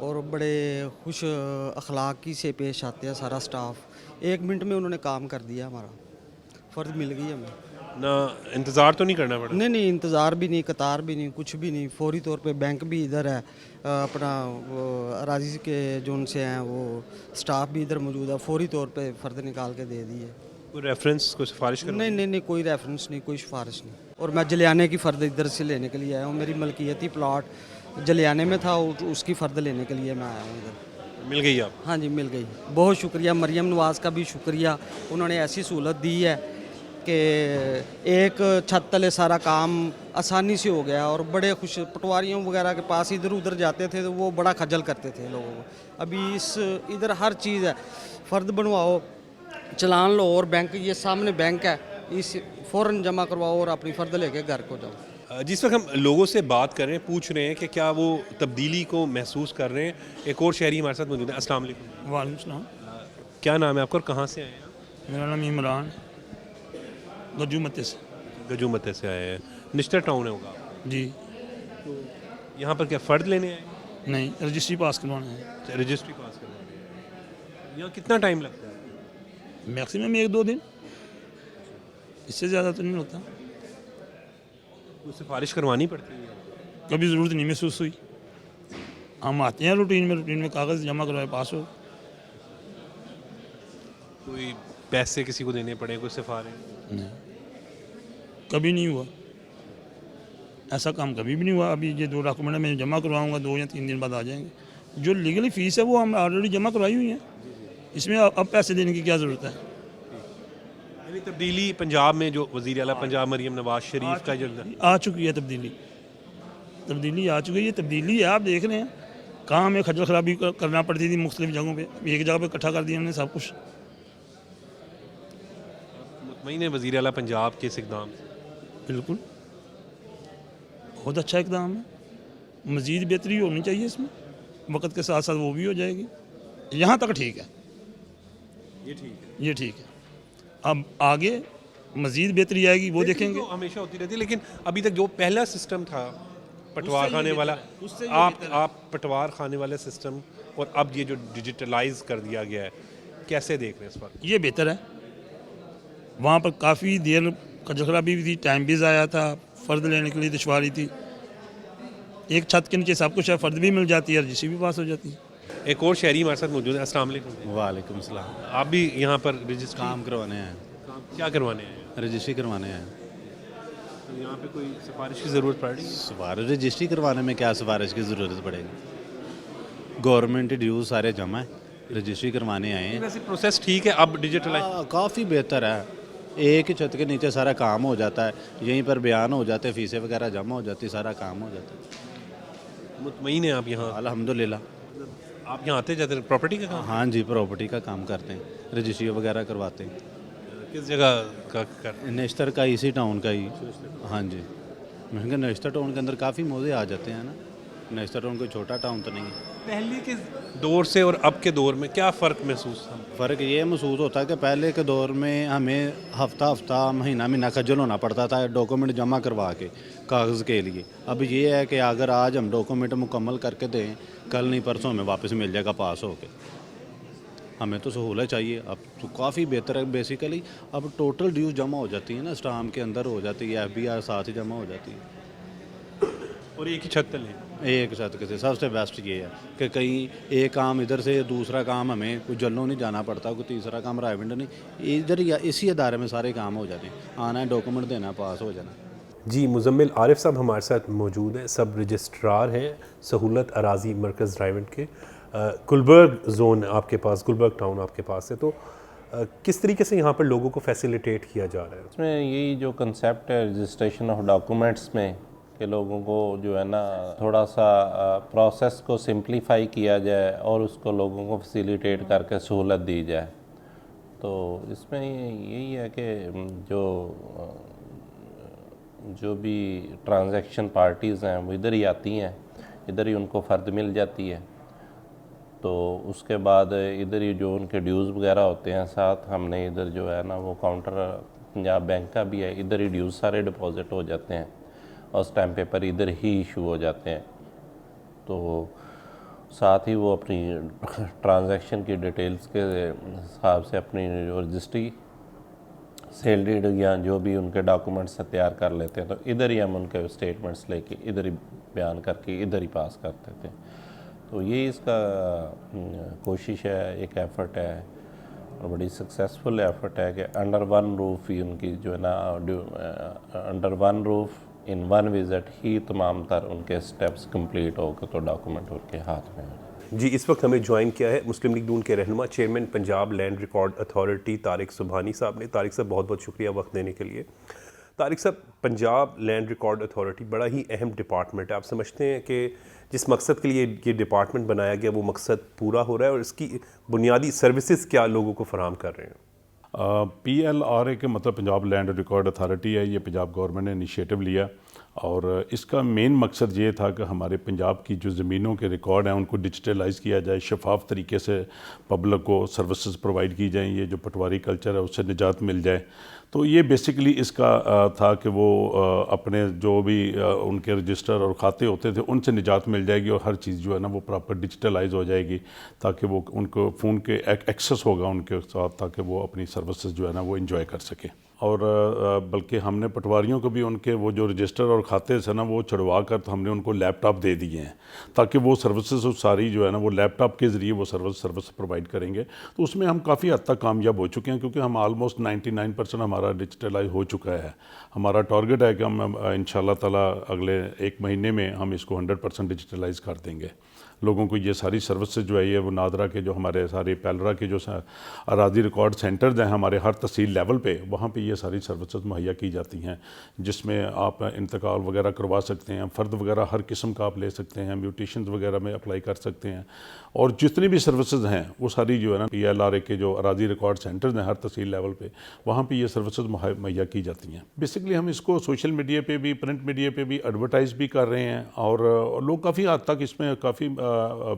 اور بڑے خوش اخلاقی سے پیش آتے ہیں سارا سٹاف. 1 منٹ میں انہوں نے کام کر دیا, ہمارا فرد مل گئی ہمیں. نہ انتظار تو نہیں کرنا پڑا؟ نہیں انتظار بھی نہیں, قطار بھی نہیں, کچھ بھی نہیں. فوری طور پہ بینک بھی ادھر ہے, اپنا اراضی کے جو ان سے ہیں وہ سٹاف بھی ادھر موجود ہے. فوری طور پہ فرد نکال کے دے دیے. کوئی ریفرنس کوئی سفارش کرنا؟ نہیں کوئی ریفرنس نہیں, کوئی سفارش نہیں. اور میں جلیانے کی فرد ادھر سے لینے کے لیے آیا ہوں. میری ملکیتی پلاٹ جلیانے میں تھا, اس کی فرد لینے کے لیے میں آیا ہوں ادھر. مل گئی آپ؟ ہاں جی مل گئی. بہت شکریہ مریم نواز کا بھی شکریہ. انہوں نے ایسی سہولت دی ہے کہ ایک چھت تلے سارا کام آسانی سے ہو گیا. اور بڑے خوش, پٹواریوں وغیرہ کے پاس ادھر ادھر جاتے تھے تو وہ بڑا خجل کرتے تھے لوگوں کو. ابھی ادھر ہر چیز ہے, فرد بنواؤ, چلان لو, اور بینک یہ سامنے بینک ہے, اس فوراً جمع کرواؤ اور اپنی فرد لے کے گھر کو جاؤ. جس وقت ہم لوگوں سے بات کر رہے ہیں, پوچھ رہے ہیں کہ کیا وہ تبدیلی کو محسوس کر رہے ہیں, ایک اور شہری ہمارے ساتھ موجود ہیں. السلام علیکم. وعلیکم السلام. کیا نام ہے آپ کا اور کہاں سے آئے ہیں آپ؟ میرا نام عمران, گجو متے سے. گجو متے سے آئے ہیں. نشتر ٹاؤن ہے ہوگا جی. یہاں پر کیا فرد لینے آئے ہیں؟ نہیں, رجسٹری پاس کروانا ہے. رجسٹری پاس کروانے ہیں. یہاں کتنا ٹائم لگتا ہے؟ میکسیمم 1-2 دن, اس سے زیادہ تو نہیں ہوتا. کوئی سفارش کروانی پڑتی ہے؟ کبھی ضرورت نہیں محسوس ہوئی. ہم آتے ہیں روٹین میں کاغذ جمع کروائے پاس ہو. کوئی پیسے کسی کو دینے پڑے, کوئی سفارش؟ نہیں, کبھی نہیں ہوا ایسا کام, کبھی بھی نہیں ہوا. ابھی یہ 2 ڈاکومنٹ میں جمع کرواؤں گا, 2 یا 3 دن بعد آ جائیں گے. جو لیگلی فیس ہے وہ ہم آلریڈی جمع کروائی ہوئی ہیں, اس میں اب پیسے دینے کی کیا ضرورت ہے. یعنی تبدیلی پنجاب میں جو وزیر اعلیٰ پنجاب مریم نواز شریف کا جو آ چکی ہے تبدیلی آ چکی ہے. تبدیلی ہے, آپ دیکھ رہے ہیں. کہاں ہمیں خجل خرابی کرنا پڑتی تھی مختلف جگہوں پہ, ایک جگہ پہ اکٹھا کر دیا ہم نے سب کچھ. مطمئن ہے وزیر اعلیٰ پنجاب کے اس اقدام سے؟ بالکل, بہت اچھا اقدام ہے. مزید بہتری ہونی چاہیے اس میں, وقت کے ساتھ ساتھ وہ بھی ہو جائے گی. یہاں تک ٹھیک ہے, یہ ٹھیک ہے. اب آگے مزید بہتری آئے گی, وہ دیکھیں گے. ہمیشہ ہوتی رہتی ہے, لیکن ابھی تک جو پہلا سسٹم تھا پٹوار خانے والا, آپ پٹوار خانے والا سسٹم اور اب یہ جو ڈیجیٹلائز کر دیا گیا ہے, کیسے دیکھ رہے ہیں اس پر؟ یہ بہتر ہے. وہاں پر کافی دیر خجل خرابی بھی تھی, ٹائم بھی ضائع تھا, فرد لینے کے لیے دشواری تھی. ایک چھت کے نیچے سب کچھ ہے, فرد بھی مل جاتی ہے, رجسٹری بھی پاس ہو جاتی ہے. ایک اور شہری ہمارے ساتھ موجود ہے. السلام علیکم. وعلیکم السلام. آپ بھی یہاں پر رجسٹری کام کروانے ہیں, کیا کروانے ہیں؟ رجسٹری کروانے ہیں. تو یہاں پہ کوئی سفارش کی ضرورت پڑ رہی ہے؟ سفارش رجسٹری کروانے میں کیا سفارش کی ضرورت پڑے گی؟ گورنمنٹ ڈیوز سارے جمع ہیں, رجسٹری کروانے آئے ہیں. ویسے پروسیس ٹھیک ہے, اب ڈیجیٹلائز کافی بہتر ہے. ایک ہی چھت کے نیچے سارا کام ہو جاتا ہے, یہیں پر بیان ہو جاتے ہیں, فیسیں وغیرہ جمع ہو جاتی, سارا کام ہو جاتا ہے. مطمئن ہیں آپ یہاں؟ الحمدللہ. آپ یہاں آتے جاتے ہیں پراپرٹی کا کام؟ ہاں جی, پراپرٹی کا کام کرتے ہیں, رجسٹری وغیرہ کرواتے ہیں. کس جگہ کا کر؟ نشتر کا, اسی ٹاؤن کا ہی. ہاں جی, میں کہ نشتر ٹاؤن کے اندر کافی موضوع آ جاتے ہیں نا. نشتر ٹاؤن کوئی چھوٹا ٹاؤن تو نہیں ہے. پہلے کے دور سے اور اب کے دور میں کیا فرق محسوس تھا؟ فرق یہ محسوس ہوتا ہے کہ پہلے کے دور میں ہمیں ہفتہ مہینہ خجل ہونا پڑتا تھا ڈاکومنٹ جمع کروا کے کاغذ کے لیے. اب یہ ہے کہ اگر آج ہم ڈاکومنٹ مکمل کر کے دیں, کل نہیں پرسوں ہمیں واپس مل جائے گا پاس ہو کے. ہمیں تو سہولت چاہیے. اب تو کافی بہتر ہے. بیسیکلی اب ٹوٹل ڈیوز جمع ہو جاتی ہیں نا, اسٹامپ کے اندر ہو جاتی ہے, FBR ساتھ ہی جمع ہو جاتی ہے, اور ایک ہی چھت تلے. ایک ساتھ کے. سب سے بیسٹ یہ ہے کہ کہیں ایک کام ادھر سے دوسرا کام ہمیں کوئی جلوں نہیں جانا پڑتا, کوئی تیسرا کام رائے نہیں, ادھر ہی اسی ادارے میں سارے کام ہو جاتے ہیں. آنا ہے, ڈاکومنٹ دینا ہے, پاس ہو جانا. جی, مزمل عارف صاحب ہمارے ساتھ موجود ہیں, سب رجسٹرار ہیں سہولت اراضی مرکز ڈرائیونٹ کے. گلبرگ زون آپ کے پاس, گلبرگ ٹاؤن آپ کے پاس ہے, تو کس طریقے سے یہاں پر لوگوں کو فیسیلیٹیٹ کیا جا رہا ہے؟ اس میں یہی جو کنسیپٹ ہے رجسٹریشن آف ڈاکومنٹس میں, کہ لوگوں کو جو ہے نا تھوڑا سا پروسیس کو سمپلیفائی کیا جائے اور اس کو لوگوں کو فیسیلیٹیٹ کر کے سہولت دی جائے. تو اس میں یہی ہے کہ جو بھی ٹرانزیکشن پارٹیز ہیں وہ ادھر ہی آتی ہیں, ادھر ہی ان کو فرد مل جاتی ہے. تو اس کے بعد ادھر ہی جو ان کے ڈیوز وغیرہ ہوتے ہیں, ساتھ ہم نے ادھر جو ہے نا وہ کاؤنٹر پنجاب بینک کا بھی ہے, ادھر ہی ڈیوز سارے ڈپازٹ ہو جاتے ہیں اور اسٹیمپ پیپر ادھر ہی ایشو ہو جاتے ہیں. تو ساتھ ہی وہ اپنی ٹرانزیکشن کی ڈیٹیلز کے حساب سے اپنی جو رجسٹری سیلریڈ یا جو بھی ان کے ڈاکومنٹس تیار کر لیتے ہیں، تو ادھر ہی ہم ان کے اسٹیٹمنٹس لے کے ادھر ہی بیان کر کے ادھر ہی پاس کرتے تھے. تو یہ اس کا کوشش ہے، ایک ایفرٹ ہے اور بڑی سکسیسفل ایفرٹ ہے کہ انڈر ون روف ہی ان کی جو ہے نا under one roof in one visit ہی تمام تر ان کے سٹیپس کمپلیٹ ہو کے تو ڈاکومنٹ ان کے ہاتھ میں ہو. جی، اس وقت ہمیں جوائن کیا ہے مسلم لیگ نون کے رہنما chairman Punjab land record authority Tariq Subhani صاحب نے. طارق صاحب بہت بہت شکریہ وقت دینے کے لیے. طارق صاحب، پنجاب لینڈ ریکارڈ اتھارٹی بڑا ہی اہم ڈپارٹمنٹ ہے. آپ سمجھتے ہیں کہ جس مقصد کے لیے یہ ڈپارٹمنٹ بنایا گیا وہ مقصد پورا ہو رہا ہے، اور اس کی بنیادی سروسز کیا لوگوں کو فراہم کر رہے ہیں؟ PLRA کے مطلب پنجاب لینڈ ریکارڈ اتھارٹی ہے. یہ پنجاب گورنمنٹ نے انیشیٹو لیا اور اس کا مین مقصد یہ تھا کہ ہمارے پنجاب کی جو زمینوں کے ریکارڈ ہیں ان کو ڈیجیٹلائز کیا جائے، شفاف طریقے سے پبلک کو سروسز پرووائڈ کی جائیں، یہ جو پٹواری کلچر ہے اس سے نجات مل جائے. تو یہ بیسیکلی اس کا تھا کہ وہ اپنے جو بھی ان کے رجسٹر اور کھاتے ہوتے تھے ان سے نجات مل جائے گی اور ہر چیز جو ہے نا وہ پراپر ڈیجیٹلائز ہو جائے گی، تاکہ وہ ان کو فون کے ایکسیس ہوگا ان کے ساتھ، تاکہ وہ اپنی سروسز جو ہے نا وہ انجوائے کر سکیں. اور بلکہ ہم نے پٹواریوں کو بھی ان کے وہ جو رجسٹر اور کھاتے سے نا وہ چڑھوا کر تو ہم نے ان کو لیپ ٹاپ دے دیے ہیں، تاکہ وہ سروسز ساری جو ہے نا وہ لیپ ٹاپ کے ذریعے وہ سروس پرووائڈ کریں گے. تو اس میں ہم کافی حد تک کامیاب ہو چکے ہیں، کیونکہ ہم آلموسٹ 99% ہمارا ڈیجیٹلائز ہو چکا ہے. ہمارا ٹارگٹ ہے کہ ہم انشاءاللہ تعالیٰ اگلے 1 مہینے میں ہم اس کو 100% ڈیجیٹلائز کر دیں گے. لوگوں کو یہ ساری سروسز جو ہے یہ وہ نادرا کے جو ہمارے سارے پیلرا کے جو اراضی ریکارڈ سینٹرز ہیں ہمارے ہر تحصیل لیول پہ، وہاں پہ یہ ساری سروسز مہیا کی جاتی ہیں، جس میں آپ انتقال وغیرہ کروا سکتے ہیں، فرد وغیرہ ہر قسم کا آپ لے سکتے ہیں، میوٹیشنز وغیرہ میں اپلائی کر سکتے ہیں، اور جتنی بھی سروسز ہیں وہ ساری جو ہے نا PLRA کے جو اراضی ریکارڈ سینٹرز ہیں ہر تحصیل لیول پہ، وہاں پہ یہ سروسز مہیا کی جاتی ہیں. بیسکلی ہم اس کو سوشل میڈیا پہ بھی، پرنٹ میڈیا پہ بھی ایڈورٹائز بھی کر رہے ہیں، اور لوگ کافی حد تک اس میں کافی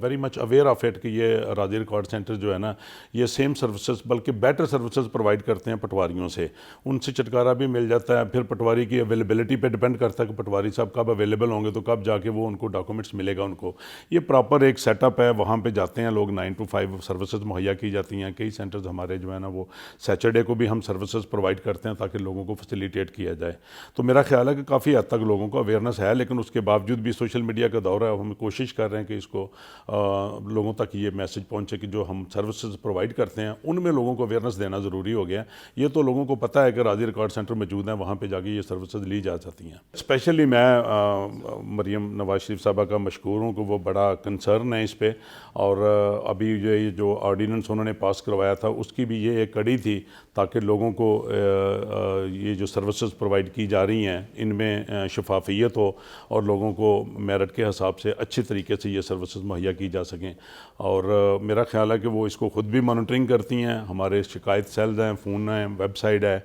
very much aware of it کہ یہ اراضی ریکارڈ سینٹر جو ہے نا یہ سیم سروسز بلکہ بیٹر سروسز پرووائڈ کرتے ہیں پٹواریوں سے. ان سے چھٹکارا بھی مل جاتا ہے. پھر پٹواری کی اویلیبلٹی پہ ڈپینڈ کرتا ہے کہ پٹواری صاحب کب اویلیبل ہوں گے تو کب جا کے وہ ان کو ڈاکومنٹس ملے گا ان کو. یہ پراپر ایک سیٹ اپ ہے. وہاں پہ جاتے ہیں لوگ 9 to 5 سروسز مہیا کی جاتی ہیں. کئی سینٹرز ہمارے جو ہے نا وہ سیچرڈے کو بھی ہم سروسز پرووائڈ کرتے ہیں تاکہ لوگوں کو فیسیلیٹیٹ کیا جائے. تو میرا خیال ہے کہ کافی حد تک لوگوں کو اویئرنیس ہے، لیکن اس کے باوجود بھی سوشل میڈیا کا دور ہے، ہم کوشش کر رہے ہیں کہ اس کو لوگوں تک یہ میسج پہنچے کہ جو ہم سروسز پرووائڈ کرتے ہیں ان میں لوگوں کو اویئرنیس دینا ضروری ہو گیا. یہ تو لوگوں کو پتہ ہے کہ اراضی ریکارڈ سینٹر موجود ہیں، وہاں پہ جا کے یہ سروسز لی جا سکتی ہیں. اسپیشلی میں مریم نواز شریف صاحبہ کا مشکور ہوں کہ وہ بڑا کنسرن ہے اس پہ، اور ابھی یہ جو آرڈیننس انہوں نے پاس کروایا تھا اس کی بھی یہ ایک کڑی تھی تاکہ لوگوں کو یہ جو سروسز پرووائڈ کی جا رہی ہیں ان میں شفافیت ہو اور لوگوں کو میرٹ کے حساب سے اچھی طریقے سے یہ سروسز مہیا کی جا سکیں. اور میرا خیال ہے کہ وہ اس کو خود بھی مانیٹرنگ کرتی ہیں. ہمارے شکایت سیلز ہیں، فون ہیں، ویب سائٹ ہے،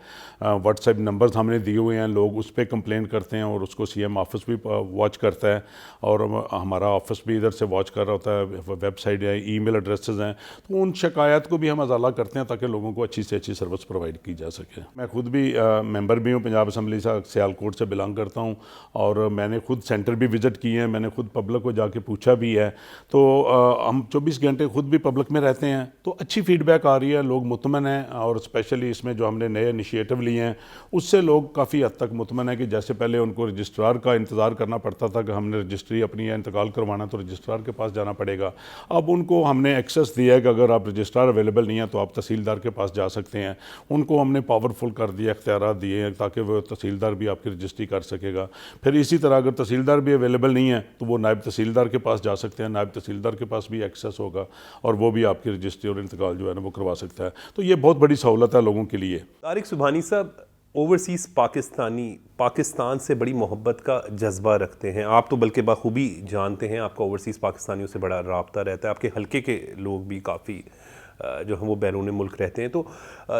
واٹس ایپ نمبرز ہم نے دیے ہوئے ہیں. لوگ اس پہ کمپلین کرتے ہیں اور اس کو CM آفس بھی واچ کرتا ہے اور ہمارا آفس بھی ادھر سے واچ کر رہا ہوتا ہے. ویب سائٹ ہے، ای میل ایڈریسز ہیں، تو ان شکایات کو بھی ہم ازالہ کرتے ہیں تاکہ لوگوں کو اچھی سے اچھی سروس پرووائڈ کی جا سکے. میں خود بھی ممبر بھی ہوں پنجاب اسمبلی سے، سیالکوٹ سے بلانگ کرتا ہوں، اور میں نے خود سینٹر بھی وزٹ کیے ہیں. میں نے خود پبلک کو جا کے پوچھا بھی ہے. تو ہم 24 گھنٹے خود بھی پبلک میں رہتے ہیں تو اچھی فیڈ بیک آ رہی ہے، لوگ مطمئن ہیں. اور اسپیشلی اس میں جو ہم نے نئے انیشیٹو لیے ہیں اس سے لوگ کافی حد تک مطمئن ہیں کہ جیسے پہلے ان کو رجسٹرار کا انتظار کرنا پڑتا تھا کہ ہم نے رجسٹری اپنی انتقال کروانا تو رجسٹرار کے پاس جانا پڑے گا، اب ان کو ہم نے ایکسیس دیا ہے کہ اگر آپ رجسٹرار اویلیبل نہیں ہیں تو آپ تحصیلدار کے پاس جا سکتے ہیں. ان کو ہم نے پاورفل کر دیا، اختیارات دیے ہیں تاکہ وہ تحصیلدار بھی آپ کی رجسٹری کر سکے گا. پھر اسی طرح اگر تحصیلدار بھی اویلیبل نہیں ہے تو وہ نائب تحصیلدار کے پاس جا سکتے ہیں، نائب تحصیلدار کے پاس بھی ایکسیس ہوگا اور وہ بھی آپ کی رجسٹری اور انتقال جو ہے نا وہ کروا سکتا ہے. تو یہ بہت بڑی سہولت ہے لوگوں کے لیے. طارق سبحانی صاحب، اوورسیز پاکستانی پاکستان سے بڑی محبت کا جذبہ رکھتے ہیں. آپ تو بلکہ بخوبی جانتے ہیں، آپ کا اوورسیز پاکستانیوں سے بڑا رابطہ رہتا ہے. آپ کے حلقے کے لوگ بھی کافی جو ہیں وہ بیرون ملک رہتے ہیں. تو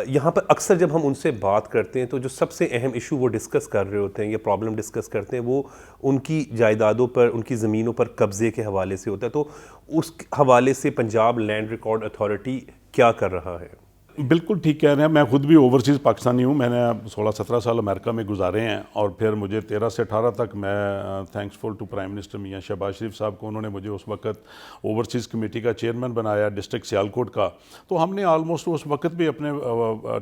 یہاں پر اکثر جب ہم ان سے بات کرتے ہیں تو جو سب سے اہم ایشو وہ ڈسکس کر رہے ہوتے ہیں یا پرابلم ڈسکس کرتے ہیں وہ ان کی جائیدادوں پر، ان کی زمینوں پر قبضے کے حوالے سے ہوتا ہے. تو اس حوالے سے پنجاب لینڈ ریکارڈ اتھارٹی کیا کر رہا ہے؟ بالکل ٹھیک کہہ رہے ہیں. میں خود بھی اوورسیز پاکستانی ہوں. میں نے 16-17 سال امریکہ میں گزارے ہیں اور پھر مجھے 13 سے 18 تک میں thankful to prime minister میاں شہباز شریف صاحب کو, انہوں نے مجھے اس وقت اوورسیز کمیٹی کا چیئرمین بنایا ڈسٹرکٹ سیالکوٹ کا. تو ہم نے آلموسٹ اس وقت بھی اپنے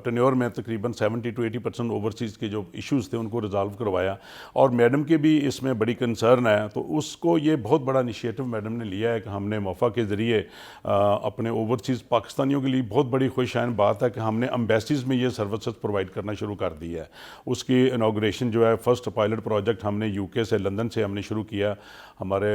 ٹینیور میں تقریباً 70-80% اوورسیز کے جو ایشوز تھے ان کو ریزالو کروایا. اور میڈم کے بھی اس میں بڑی کنسرن ہے, تو اس کو یہ بہت بڑا انیشیٹو میڈم نے لیا ہے کہ ہم نے موفا کے ذریعے اپنے اوورسیز پاکستانیوں کے لیے بہت بڑی خوش آئند بات ہے کہ ہم نے امبیسیز میں یہ سروسز پرووائڈ کرنا شروع کر دی ہے. اس کی انوگریشن جو ہے فرسٹ پائلٹ پروجیکٹ ہم نے UK سے, لندن سے ہم نے شروع کیا. ہمارے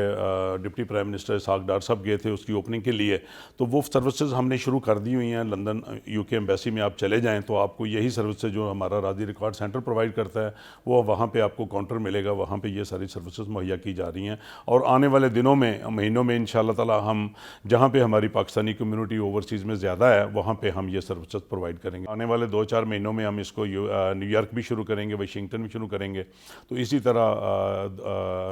deputy prime minister Ishaq Dar صاحب گئے تھے اس کی اوپننگ کے لیے, تو وہ سروسز ہم نے شروع کر دی ہوئی ہیں. لندن UK ایمبیسی میں آپ چلے جائیں تو آپ کو یہی سروسز جو ہمارا راضی ریکارڈ سینٹر پرووائڈ کرتا ہے وہ وہاں پہ آپ کو کاؤنٹر ملے گا, وہاں پہ یہ ساری سروسز مہیا کی جا رہی ہیں. اور آنے والے دنوں میں, مہینوں میں انشاءاللہ تعالی ہم جہاں پہ ہماری پاکستانی کمیونٹی اوورسیز میں زیادہ ہے وہاں پہ ہم یہ سروسز پرووائڈ کریں گے. آنے والے 2-4 مہینوں میں ہم اس کو نیو یارک بھی شروع کریں گے, واشنگٹن بھی شروع کریں گے, تو اسی طرح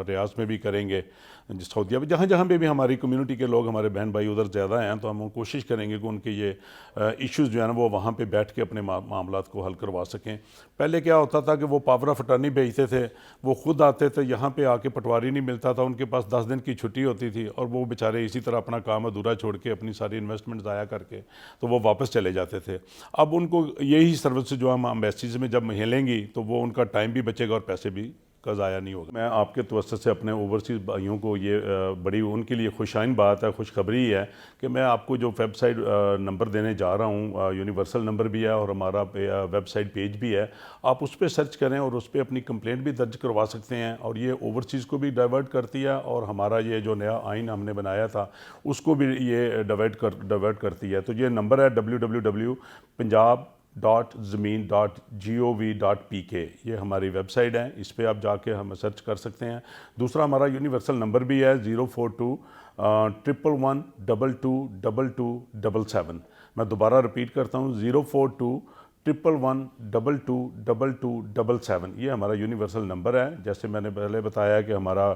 ریاض میں بھی کریں گے, سعودیہ میں, جہاں جہاں پہ بھی ہماری کمیونٹی کے لوگ ہمارے بہن بھائی ادھر زیادہ ہیں تو ہم کوشش کریں گے کہ ان کے یہ ایشوز جو ہیں نا وہ وہاں پہ بیٹھ کے اپنے معاملات کو حل کروا سکیں. پہلے کیا ہوتا تھا کہ وہ پاور آف اٹرنی بھیجتے تھے, وہ خود آتے تھے, یہاں پہ آ کے پٹواری نہیں ملتا تھا, ان کے پاس 10 دن کی چھٹی ہوتی تھی اور وہ بیچارے اسی طرح اپنا کام ادھورا چھوڑ کے اپنی ساری انویسٹمنٹ ضائع کر کے تو وہ واپس چلے جاتے تھے. اب ان کو یہی سروس جو ہم امبیسیز میں جب ملیں گی تو وہ ان کا ٹائم بھی بچے گا اور پیسے بھی کا ضائع نہیں ہوگا. میں آپ کے توسط سے اپنے اوورسیز بھائیوں کو یہ بڑی ان کے لیے خوشائن بات ہے, خوشخبری ہے کہ میں آپ کو جو ویب سائٹ نمبر دینے جا رہا ہوں, یونیورسل نمبر بھی ہے اور ہمارا ویب سائٹ پیج بھی ہے, آپ اس پہ سرچ کریں اور اس پہ اپنی کمپلینٹ بھی درج کروا سکتے ہیں. اور یہ اوورسیز کو بھی ڈائیورٹ کرتی ہے اور ہمارا یہ جو نیا آئین ہم نے بنایا تھا اس کو بھی یہ ڈائیورٹ کرتی ہے. تو یہ نمبر ہے www.punjab.zameen.gov.pk, یہ ہماری ویب سائٹ ہے, اس پہ آپ جا کے ہم سرچ کر سکتے ہیں. دوسرا ہمارا یونیورسل نمبر بھی ہے 042-111-222277. میں دوبارہ رپیٹ کرتا ہوں 042-111-222277. یہ ہمارا یونیورسل نمبر ہے. جیسے میں نے پہلے بتایا کہ ہمارا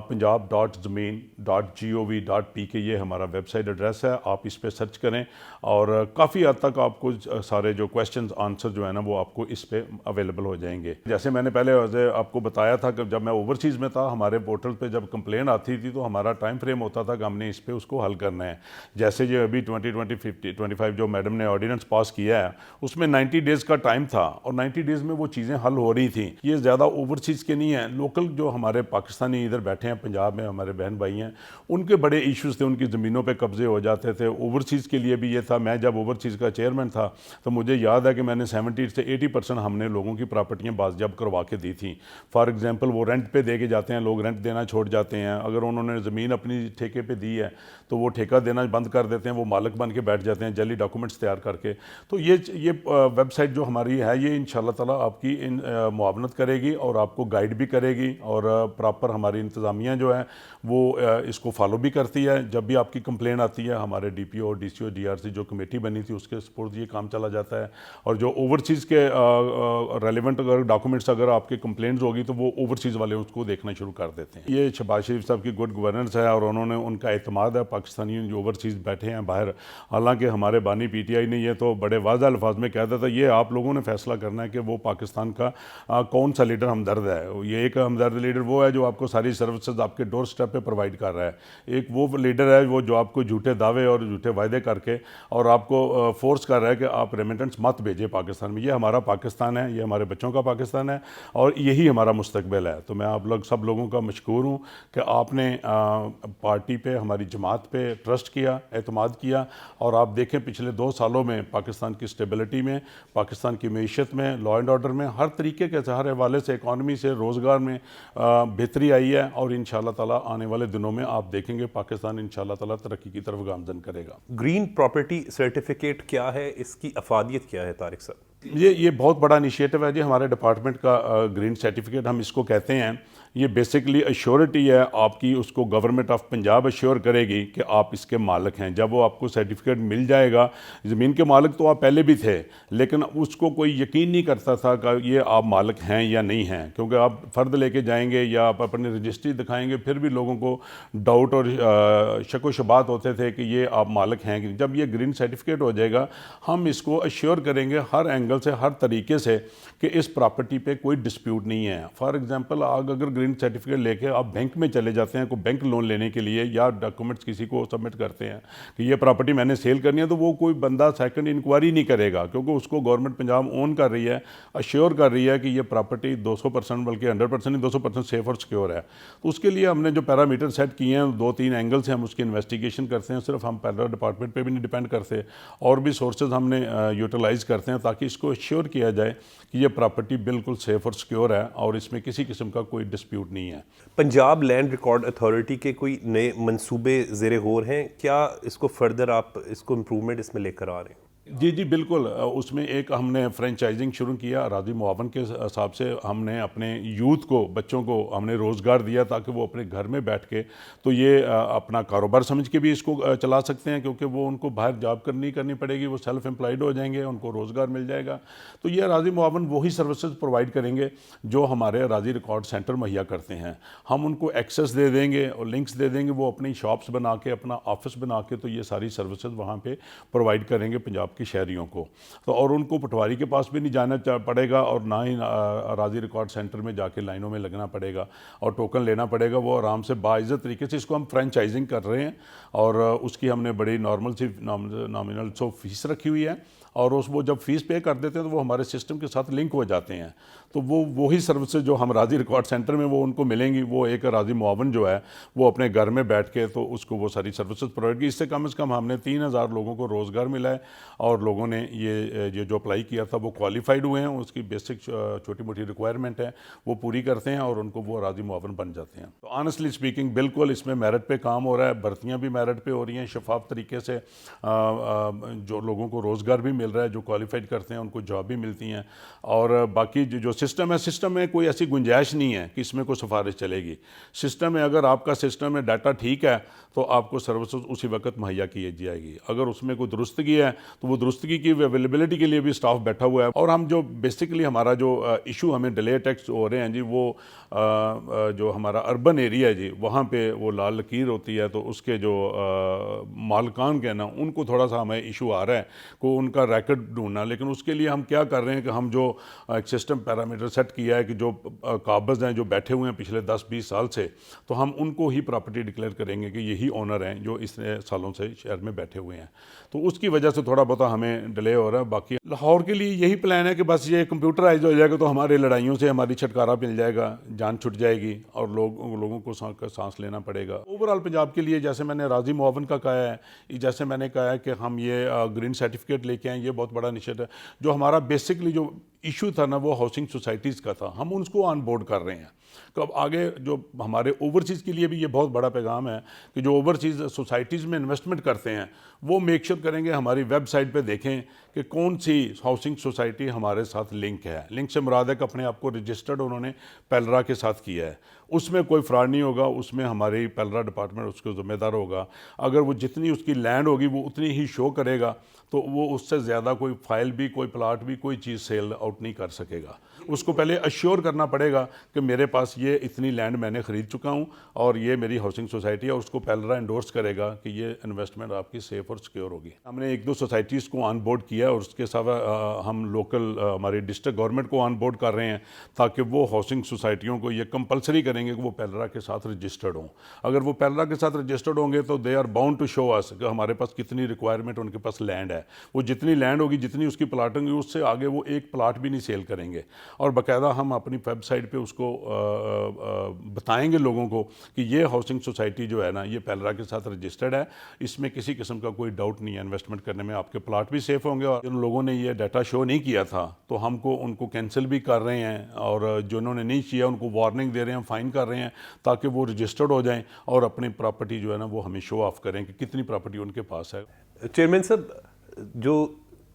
punjab.zameen.gov.pk یہ ہمارا ویب سائٹ ایڈریس ہے, آپ اس پہ سرچ کریں اور کافی حد تک آپ کو سارے جو کویسچنز آنسر جو ہے نا وہ آپ کو اس پہ اویلیبل ہو جائیں گے. جیسے میں نے پہلے آپ کو بتایا تھا کہ جب میں اوورسیز میں تھا ہمارے پورٹل پہ جب کمپلین آتی تھی تو ہمارا ٹائم فریم ہوتا تھا کہ ہم نے اس پہ اس کو حل کرنا ہے. جیسے یہ ابھی 2025 جو میڈم نے آرڈیننس پاس کیا ہے اس میں 90 ڈیز کا ٹائم تھا اور 90 ڈیز میں وہ چیزیں حل ہو رہی تھیں. یہ زیادہ اوورسیز کے نہیں ہیں, لوکل جو ہمارے پاکستانی ادھر بیٹھے ہیں پنجاب میں ہمارے بہن بھائی ہیں ان کے بڑے ایشوز تھے, ان کی زمینوں پہ قبضے ہو جاتے تھے. اوورسیز کے لیے بھی یہ تھا. میں جب اوورسیز کا چیئرمین تھا تو مجھے یاد ہے کہ میں نے 70 سے 80% ہم نے لوگوں کی پراپرٹیاں بازیاب کروا کے دی تھیں. فار ایگزامپل وہ رینٹ پہ دے کے جاتے ہیں, لوگ رینٹ دینا چھوڑ جاتے ہیں. اگر انہوں نے زمین اپنی ٹھیکے پہ دی ہے تو وہ ٹھیکہ دینا بند کر دیتے ہیں, وہ مالک بن کے بیٹھ جاتے ہیں جعلی ڈاکومنٹس تیار کر کے. تو یہ ویب سائٹ جو ہماری ہے یہ انشاءاللہ تعالی آپ کی معاونت کرے گی اور آپ کو گائیڈ بھی کرے گی اور پراپر ہماری انتظامیہ جو ہے وہ اس کو فالو بھی کرتی ہے. جب بھی آپ کی کمپلین آتی ہے ہمارے DPO اور DCO DRC جو کمیٹی بنی تھی اس کے سپورٹ یہ کام چلا جاتا ہے. اور جو اوورسیز کے ریلیونٹ اگر ڈاکومنٹس اگر آپ کے کمپلینز ہوگی تو وہ اوورسیز والے اس کو دیکھنا شروع کر دیتے ہیں. یہ شہباز شریف صاحب کی گڈ گورننس ہے اور انہوں نے ان کا اعتماد ہے پاکستانی جو اوورسیز بیٹھے ہیں باہر. حالانکہ ہمارے بانی PTI نے یہ تو بڑے واضح الفاظ میں کہتا تھا یہ آپ لوگوں نے فیصلہ کرنا ہے کہ وہ پاکستان کا کون سا لیڈر ہمدرد ہے. یہ ایک ہمدرد لیڈر وہ ہے جو آپ کو ساری سروسز آپ کے ڈور سٹیپ پہ پرووائڈ کر رہا ہے. ایک وہ لیڈر ہے وہ جو آپ کو جھوٹے دعوے اور جھوٹے وعدے کر کے اور آپ کو فورس کر رہا ہے کہ آپ ریمیٹنس مت بھیجیں پاکستان میں. یہ ہمارا پاکستان ہے, یہ ہمارے بچوں کا پاکستان ہے اور یہی ہمارا مستقبل ہے. تو میں آپ سب لوگوں کا مشکور ہوں کہ آپ نے پارٹی پہ ہماری جماعت پہ ٹرسٹ کیا, اعتماد کیا. اور آپ دیکھیں پچھلے 2 سالوں میں پاکستان کی اسٹیبلٹی میں, پاکستان کی معیشت میں, لا اینڈ آرڈر میں, ہر طریقے کے ہر حوالے سے, اکانومی سے, روزگار میں بہتری آئی ہے. اور انشاءاللہ تعالی آنے والے دنوں میں آپ دیکھیں گے پاکستان انشاءاللہ تعالی ترقی کی طرف گامزن کرے گا. گرین پراپرٹی سرٹیفکیٹ کیا ہے, اس کی افادیت کیا ہے طارق صاحب؟ یہ بہت بڑا انیشیٹو ہے جی ہمارے ڈپارٹمنٹ کا. گرین سرٹیفکیٹ ہم اس کو کہتے ہیں. یہ بیسکلی ایشورٹی ہے آپ کی، اس کو گورنمنٹ آف پنجاب ایشور کرے گی کہ آپ اس کے مالک ہیں. جب وہ آپ کو سرٹیفکیٹ مل جائے گا، زمین کے مالک تو آپ پہلے بھی تھے لیکن اس کو کوئی یقین نہیں کرتا تھا کہ یہ آپ مالک ہیں یا نہیں ہیں، کیونکہ آپ فرد لے کے جائیں گے یا آپ اپنی رجسٹری دکھائیں گے پھر بھی لوگوں کو ڈاؤٹ اور شک و شبہات ہوتے تھے کہ یہ آپ مالک ہیں. جب یہ گرین سرٹیفکیٹ ہو جائے گا ہم اس کو ایشور کریں گے ہر اینگل سے، ہر طریقے سے کہ اس پراپرٹی پہ کوئی ڈسپیوٹ نہیں ہے. فار ایگزامپل اگر گرین سرٹیفکیٹ لے کے آپ بینک میں چلے جاتے ہیں کوئی بینک لون لینے کے لیے یا ڈاکومنٹس کسی کو سبمٹ کرتے ہیں کہ یہ پراپرٹی میں نے سیل کرنی ہے، تو وہ کوئی بندہ سیکنڈ انکوائری نہیں کرے گا کیونکہ اس کو گورنمنٹ پنجاب اون کر رہی ہے، ایشور کر رہی ہے کہ یہ پراپرٹی 200% بلکہ 100% نہیں 200% سیف اور سیکیور ہے. تو اس کے لیے ہم نے جو پیرامیٹر سیٹ کیے ہیں 2-3 اینگل سے ہم اس کی انویسٹیگیشن کرتے ہیں. صرف ہم پیرا ڈپارٹمنٹ پہ بھی نہیں ڈیپینڈ کرتے، اور بھی سورسز ہم نے یوٹیلائز کرتے ہیں تاکہ اس کو ایشور کیا جائے کہ یہ پراپرٹی بالکل سیف اور سیکیور ہے اور اس میں کسی قسم کا کوئی ڈسپیوٹ نہیں ہے. پنجاب لینڈ ریکارڈ اتھارٹی کے کوئی نئے منصوبے زیر غور ہیں کیا؟ اس کو فردر آپ اس کو امپروومنٹ اس میں لے کر آ رہے ہیں؟ جی بالکل. اس میں ایک ہم نے فرینچائزنگ شروع کیا اراضی معاون کے حساب سے. ہم نے اپنے یوتھ کو، بچوں کو ہم نے روزگار دیا تاکہ وہ اپنے گھر میں بیٹھ کے تو یہ اپنا کاروبار سمجھ کے بھی اس کو چلا سکتے ہیں، کیونکہ وہ ان کو باہر جاب کرنی پڑے گی، وہ سیلف امپلائڈ ہو جائیں گے، ان کو روزگار مل جائے گا. تو یہ اراضی معاون وہی سروسز پرووائڈ کریں گے جو ہمارے اراضی ریکارڈ سینٹر مہیا کرتے ہیں. ہم ان کو ایکسیس دے دیں گے اور لنکس دے دیں گے، وہ اپنی شاپس بنا کے، اپنا آفس بنا کے تو یہ ساری سروسز وہاں پہ پرووائڈ کریں گے پنجاب کے شہریوں کو. تو اور ان کو پٹواری کے پاس بھی نہیں جانا پڑے گا اور نہ ہی اراضی ریکارڈ سینٹر میں جا کے لائنوں میں لگنا پڑے گا اور ٹوکن لینا پڑے گا. وہ آرام سے باعزت طریقے سے اس کو ہم فرینچائزنگ کر رہے ہیں اور اس کی ہم نے بڑی نارمل سی نامنل فیس رکھی ہوئی ہے اور وہ جب فیس پے کر دیتے ہیں تو وہ ہمارے سسٹم کے ساتھ لنک ہو جاتے ہیں. تو وہی سروسز جو ہم اراضی ریکارڈ سینٹر میں وہ ان کو ملیں گی، وہ ایک اراضی معاون جو ہے وہ اپنے گھر میں بیٹھ کے تو اس کو وہ ساری سروسز پرووائڈ کی. اس سے کم از کم ہم نے 3000 لوگوں کو روزگار ملا ہے اور لوگوں نے یہ جو اپلائی کیا تھا وہ کوالیفائڈ ہوئے ہیں. اس کی بیسک چھوٹی موٹی ریکوائرمنٹ ہے وہ پوری کرتے ہیں اور ان کو وہ اراضی معاون بن جاتے ہیں. تو آنیسٹلی اسپیکنگ بالکل اس میں میرٹ پہ کام ہو رہا ہے، بھرتیاں بھی میرٹ پہ ہو رہی ہیں شفاف طریقے سے. جو لوگوں کو روزگار بھی مل رہا ہے، جو کوالیفائڈ کرتے ہیں ان کو جاب بھی ملتی ہیں. اور باقی جو سسٹم ہے، سسٹم میں کوئی ایسی گنجائش نہیں ہے کہ اس میں کوئی سفارش چلے گی. سسٹم میں اگر آپ کا سسٹم میں ڈاٹا ٹھیک ہے تو آپ کو سروسز اسی وقت مہیا کی جائے گی. اگر اس میں کوئی درستگی ہے تو وہ درستگی کی اویلیبلٹی کے لیے بھی اسٹاف بیٹھا ہوا ہے. اور ہم جو بیسکلی ہمارا جو ایشو ہمیں ڈیلے ٹیکس ہو رہے ہیں جی، وہ جو ہمارا اربن ایریا ہے جی، وہاں پہ وہ لال لکیر ہوتی ہے تو اس کے جو مالکان کے نا ان کو تھوڑا سا ہمیں ایشو آ رہا ہے کو ان کا ریکارڈ ڈھونڈنا. لیکن اس کے لیے ہم کیا کر رہے ہیں کہ ہم جو ایک سسٹم پیرامیٹر سیٹ کیا ہے کہ جو قابض ہیں جو بیٹھے ہوئے ہیں پچھلے 10-20 سال سے، تو ہم ان کو ہی پراپرٹی ڈکلیئر کریں گے کہ یہی اونر ہیں جو اس سالوں سے شہر میں بیٹھے ہوئے ہیں. تو اس کی وجہ سے تھوڑا بہت ہمیں ڈیلے ہو رہا ہے. باقی لاہور کے لیے یہی پلان ہے کہ بس یہ کمپیوٹرائز ہو جائے گا تو ہماری لڑائیوں سے ہماری چھٹکارا مل جائے گا، جان چھٹ جائے گی اور لوگوں کو سانس لینا پڑے گا. اوورآل پنجاب کے لیے جیسے میں نے اراضی معاون کا کہا ہے، جیسے میں نے کہا ہے کہ ہم یہ گرین سرٹیفکیٹ لے کے آئیں، یہ بہت بڑا انیشیٹو ہے. جو ہمارا بیسکلی جو ایشو تھا نا وہ ہاؤسنگ سوسائٹیز کا تھا، ہم اس کو آن بورڈ کر رہے ہیں. تو اب آگے جو ہمارے اوورسیز کے لیے بھی یہ بہت بڑا پیغام ہے کہ جو اوورسیز سوسائٹیز میں انویسٹمنٹ کرتے ہیں وہ میک شور کریں گے ہماری ویب سائٹ پہ دیکھیں کہ کون سی ہاؤسنگ سوسائٹی ہمارے ساتھ لنک ہے. لنک سے مراد ہے کہ اپنے آپ کو رجسٹرڈ انہوں نے پیلرا کے ساتھ کیا ہے. اس میں کوئی فراڈ نہیں ہوگا، اس میں ہماری پیلرا ڈپارٹمنٹ اس کو ذمہ دار ہوگا. اگر وہ جتنی اس کی لینڈ ہوگی وہ اتنی ہی شو کرے گا تو وہ اس سے زیادہ کوئی فائل بھی، کوئی پلاٹ بھی، کوئی چیز سیل آؤٹ نہیں کر سکے گا. اس کو پہلے ایشور کرنا پڑے گا کہ میرے پاس یہ اتنی لینڈ میں نے خرید چکا ہوں اور یہ میری ہاؤسنگ سوسائٹی ہے، اور اس کو پیلرا انڈورس کرے گا کہ یہ انویسٹمنٹ آپ کی سیف اور سیکیور ہوگی. ہم نے 1-2 سوسائٹیز کو آن بورڈ کیا اور اس کے ساتھ ہم لوکل ہماری ڈسٹرکٹ گورنمنٹ کو آن بورڈ کر رہے ہیں تاکہ وہ ہاؤسنگ سوسائٹیوں کو یہ کمپلسری کریں گے کہ وہ پیلرا کے ساتھ رجسٹرڈ ہوں. اگر وہ پیلرا کے ساتھ رجسٹرڈ ہوں گے تو they are bound to show اس کہ ہمارے پاس کتنی ریکوائرمنٹ ان کے پاس لینڈ ہے. وہ جتنی لینڈ ہوگی، جتنی اس کی پلاٹنگ ہوگی، اس سے آگے وہ ایک پلاٹ بھی نہیں سیل کریں گے. اور باقاعدہ ہم اپنی ویب سائٹ پہ اس کو بتائیں گے لوگوں کو کہ یہ ہاؤسنگ سوسائٹی جو ہے نا یہ پیلرا کے ساتھ رجسٹرڈ ہے، اس میں کسی قسم کا کوئی ڈاؤٹ نہیں ہے انویسٹمنٹ کرنے میں، آپ کے پلاٹ بھی سیف ہوں گے. اور جن لوگوں نے یہ ڈیٹا شو نہیں کیا تھا تو ہم کو ان کو کینسل بھی کر رہے ہیں اور جنہوں نے نہیں کیا ان کو وارننگ دے رہے ہیں، فائن کر رہے ہیں تاکہ وہ رجسٹرڈ ہو جائیں اور اپنی پراپرٹی جو ہے نا وہ ہمیں شو آف کریں کہ کتنی پراپرٹی ان کے پاس ہے. چیئرمین صاحب، جو